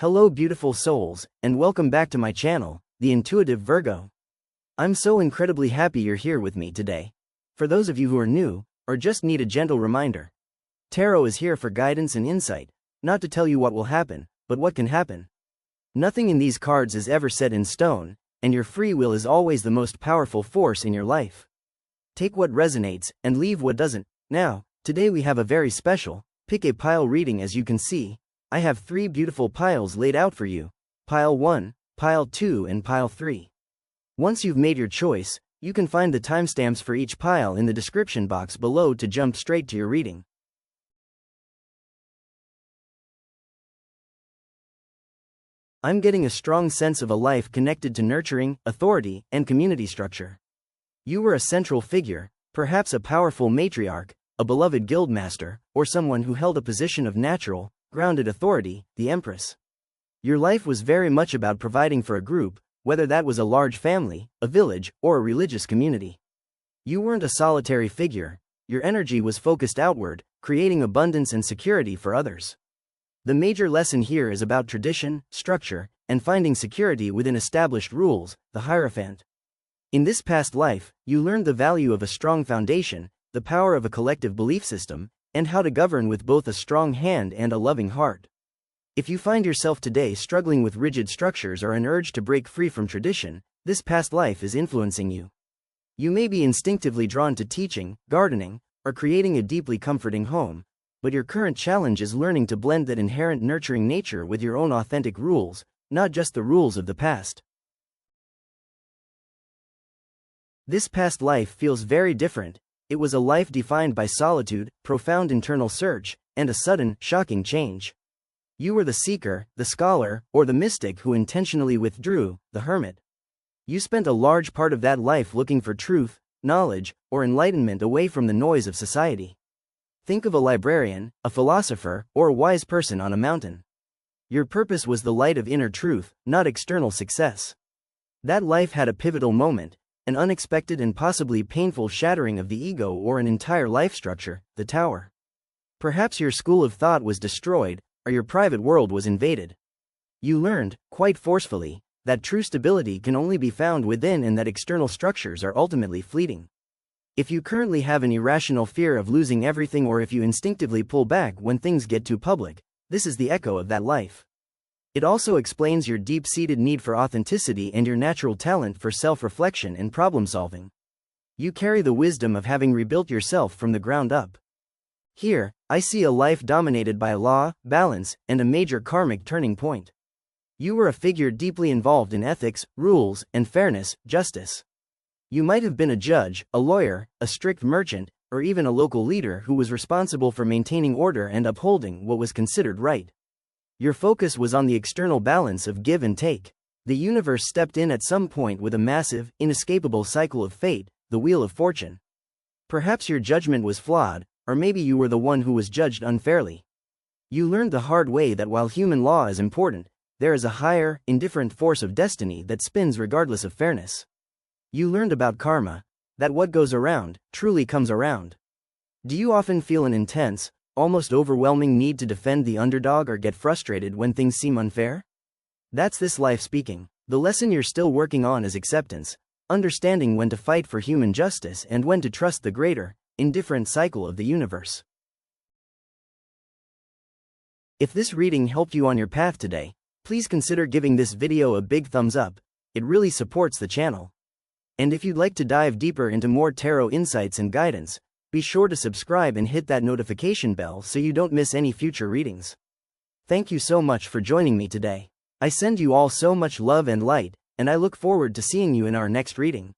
Hello beautiful souls, and welcome back to my channel, The Intuitive Virgo. I'm so incredibly happy you're here with me today. For those of you who are new, or just need a gentle reminder, Tarot is here for guidance and insight, not to tell you what will happen, but what can happen. Nothing in these cards is ever set in stone, and your free will is always the most powerful force in your life. Take what resonates, and leave what doesn't. Now, today we have a very special, pick a pile reading. As you can see, I have 3 beautiful piles laid out for you, Pile 1, Pile 2 and Pile 3. Once you've made your choice, you can find the timestamps for each pile in the description box below to jump straight to your reading. I'm getting a strong sense of a life connected to nurturing, authority, and community structure. You were a central figure, perhaps a powerful matriarch, a beloved guildmaster, or someone who held a position of natural, grounded authority, the Empress. Your life was very much about providing for a group, whether that was a large family, a village, or a religious community. You weren't a solitary figure, your energy was focused outward, creating abundance and security for others. The major lesson here is about tradition, structure, and finding security within established rules, the Hierophant. In this past life, you learned the value of a strong foundation, the power of a collective belief system, and how to govern with both a strong hand and a loving heart. If you find yourself today struggling with rigid structures or an urge to break free from tradition, this past life is influencing you. You may be instinctively drawn to teaching, gardening, or creating a deeply comforting home, but your current challenge is learning to blend that inherent nurturing nature with your own authentic rules, not just the rules of the past. This past life feels very different. It was a life defined by solitude, profound internal search, and a sudden, shocking change. You were the seeker, the scholar, or the mystic who intentionally withdrew, the hermit. You spent a large part of that life looking for truth, knowledge, or enlightenment away from the noise of society. Think of a librarian, a philosopher, or a wise person on a mountain. Your purpose was the light of inner truth, not external success. That life had a pivotal moment, an unexpected and possibly painful shattering of the ego or an entire life structure, the tower. Perhaps your school of thought was destroyed, or your private world was invaded. You learned, quite forcefully, that true stability can only be found within and that external structures are ultimately fleeting. If you currently have an irrational fear of losing everything, or if you instinctively pull back when things get too public, this is the echo of that life. It also explains your deep-seated need for authenticity and your natural talent for self-reflection and problem-solving. You carry the wisdom of having rebuilt yourself from the ground up. Here, I see a life dominated by law, balance, and a major karmic turning point. You were a figure deeply involved in ethics, rules, and fairness, justice. You might have been a judge, a lawyer, a strict merchant, or even a local leader who was responsible for maintaining order and upholding what was considered right. Your focus was on the external balance of give and take. The universe stepped in at some point with a massive, inescapable cycle of fate, the wheel of fortune. Perhaps your judgment was flawed, or maybe you were the one who was judged unfairly. You learned the hard way that while human law is important, there is a higher, indifferent force of destiny that spins regardless of fairness. You learned about karma, that what goes around, truly comes around. Do you often feel an intense, almost overwhelming need to defend the underdog or get frustrated when things seem unfair? That's this life speaking. The lesson you're still working on is acceptance, understanding when to fight for human justice and when to trust the greater, indifferent cycle of the universe. If this reading helped you on your path today, please consider giving this video a big thumbs up. It really supports the channel. And if you'd like to dive deeper into more tarot insights and guidance, be sure to subscribe and hit that notification bell so you don't miss any future readings. Thank you so much for joining me today. I send you all so much love and light, and I look forward to seeing you in our next reading.